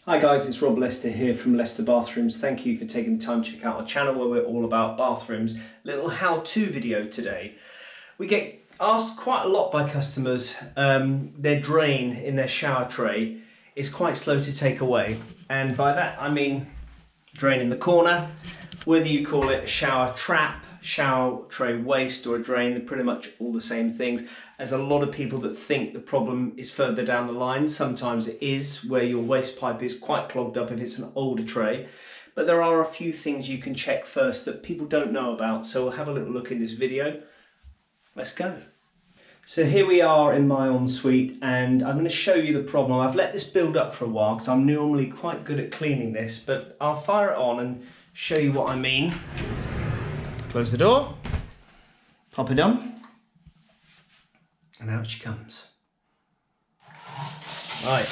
Hi guys, it's Rob Lester here from Lester Bathrooms. Thank you for taking the time to check out our channel where we're all about bathrooms. Little how-to video today. We get asked quite a lot by customers, their drain in their shower tray is quite slow to take away. And by that I mean drain in the corner, whether you call it a shower trap, shower tray waste or a drain, they're pretty much all the same things. There's a lot of people that think the problem is further down the line. Sometimes it is, where your waste pipe is quite clogged up if it's an older tray. But there are a few things you can check first that people don't know about. So we'll have a little look in this video. Let's go. So here we are in my ensuite and I'm going to show you the problem. I've let this build up for a while because I'm normally quite good at cleaning this, but I'll fire it on and show you what I mean. Close the door, pop it on. And out she comes. Right.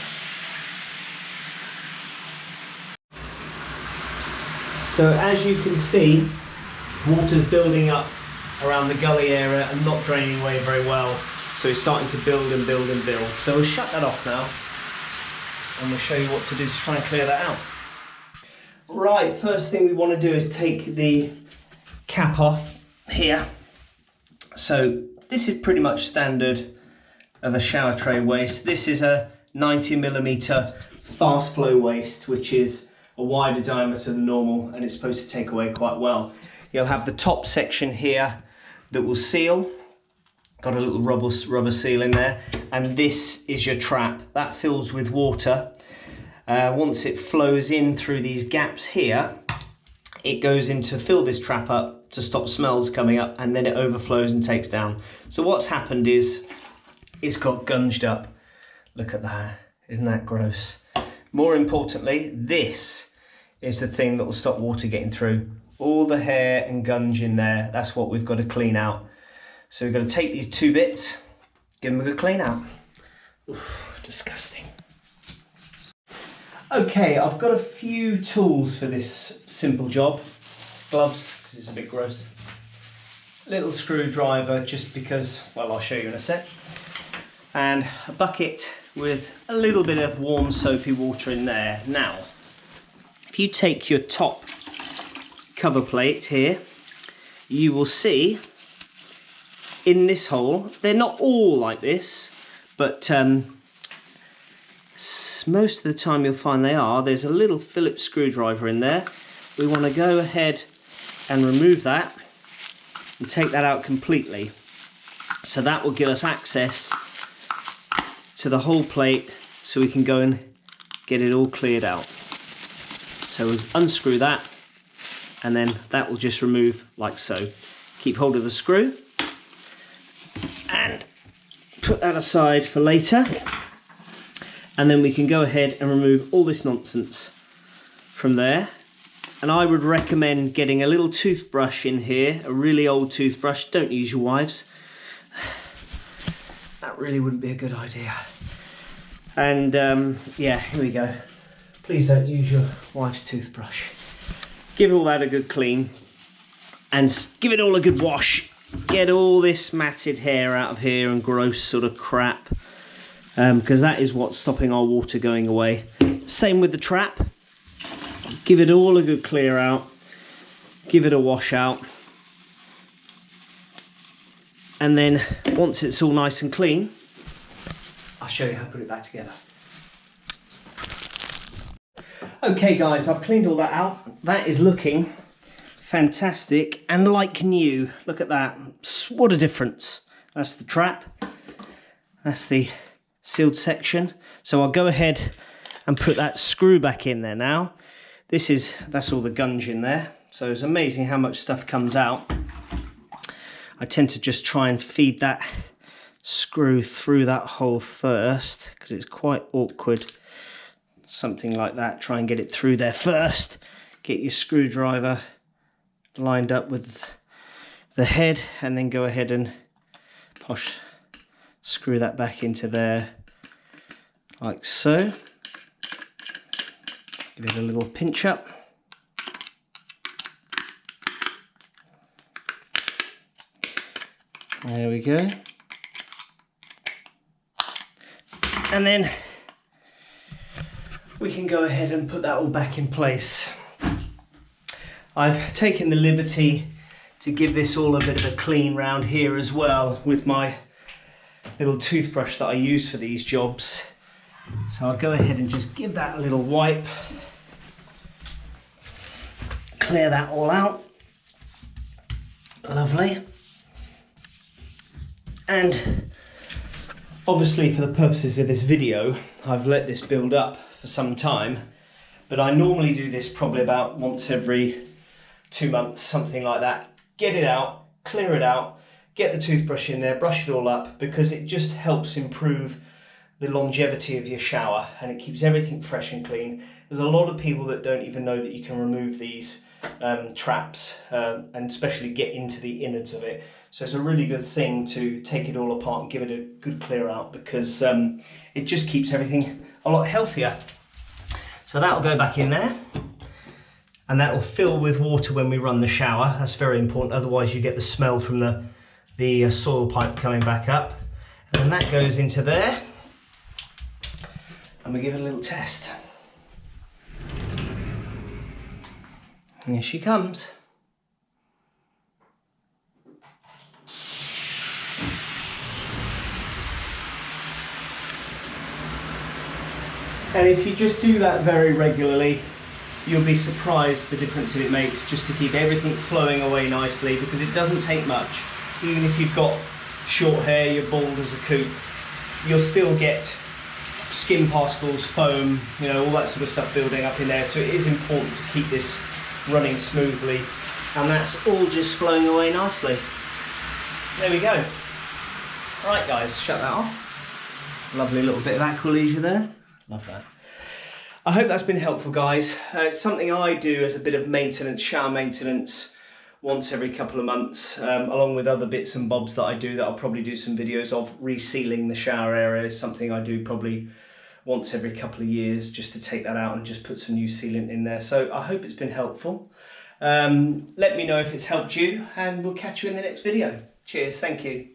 So as you can see, water's building up around the gully area and not draining away very well. So it's starting to build and build and build. So we'll shut that off now and we'll show you what to do to try and clear that out. Right, first thing we want to do is take the cap off here. So this is pretty much standard of a shower tray waste. This is a 90mm fast flow waste, which is a wider diameter than normal, and it's supposed to take away quite well. You'll have the top section here that will seal, got a little rubber seal in there, and this is your trap. That fills with water. Once it flows in through these gaps here, it goes in to fill this trap up to stop smells coming up, and then it overflows and takes down. So what's happened is it's got gunged up. Look at that, isn't that gross? More importantly, this is the thing that will stop water getting through. All the hair and gunge in there, that's what we've got to clean out. So we've got to take these two bits, give them a good clean out. Oof, disgusting. Okay, I've got a few tools for this simple job. Gloves, because it's a bit gross. Little screwdriver, just because, well, I'll show you in a sec. And a bucket with a little bit of warm soapy water in there. Now, if you take your top cover plate here, you will see in this hole, they're not all like this, but most of the time you'll find they are. There's a little Phillips screwdriver in there. We want to go ahead and remove that and take that out completely. So that will give us access to the whole plate so we can go and get it all cleared out. So we'll unscrew that and then that will just remove like so. Keep hold of the screw and put that aside for later. And then we can go ahead and remove all this nonsense from there. And I would recommend getting a little toothbrush in here, a really old toothbrush. Don't use your wife's. That really wouldn't be a good idea. And yeah, here we go. Please don't use your wife's toothbrush. Give all that a good clean and give it all a good wash. Get all this matted hair out of here and gross sort of crap. Because that is what's stopping our water going away. Same with the trap. Give it all a good clear out. Give it a wash out. And then once it's all nice and clean, I'll show you how to put it back together. Okay guys, I've cleaned all that out. That is looking fantastic and like new. Look at that. What a difference. That's the trap. That's the sealed section. So I'll go ahead and put that screw back in there now. That's all the gunge in there. So it's amazing how much stuff comes out. I tend to just try and feed that screw through that hole first because it's quite awkward. Something like that, try and get it through there first. Get your screwdriver lined up with the head and then go ahead and screw that back into there like so. Give it a little pinch up. There we go. And then we can go ahead and put that all back in place. I've taken the liberty to give this all a bit of a clean round here as well with my little toothbrush that I use for these jobs. So I'll go ahead and just give that a little wipe. Clear that all out. Lovely. And obviously for the purposes of this video, I've let this build up for some time, but I normally do this probably about once every 2 months, something like that. Get it out, clear it out, get the toothbrush in there, brush it all up, because it just helps improve the longevity of your shower and it keeps everything fresh and clean. There's a lot of people that don't even know that you can remove these traps and especially get into the innards of it. So it's a really good thing to take it all apart and give it a good clear out, because it just keeps everything a lot healthier. So that'll go back in there and that'll fill with water when we run the shower. That's very important, otherwise you get the smell from the soil pipe coming back up. And then that goes into there and we give it a little test. And here she comes. And if you just do that very regularly, you'll be surprised the difference that it makes, just to keep everything flowing away nicely, because it doesn't take much. Even if you've got short hair, you're bald as a coot, you'll still get skin particles, foam, you know, all that sort of stuff building up in there. So it is important to keep this running smoothly, and that's all just flowing away nicely. There we go. Right guys, shut that off. Lovely little bit of aqua leisure there. Love that. I hope that's been helpful, guys. It's something I do as a bit of maintenance, shower maintenance, once every couple of months, along with other bits and bobs that I do that I'll probably do some videos of. Resealing the shower area is something I do probably once every couple of years, just to take that out and just put some new sealant in there. So I hope it's been helpful. Let me know if it's helped you, and we'll catch you in the next video. Cheers, thank you.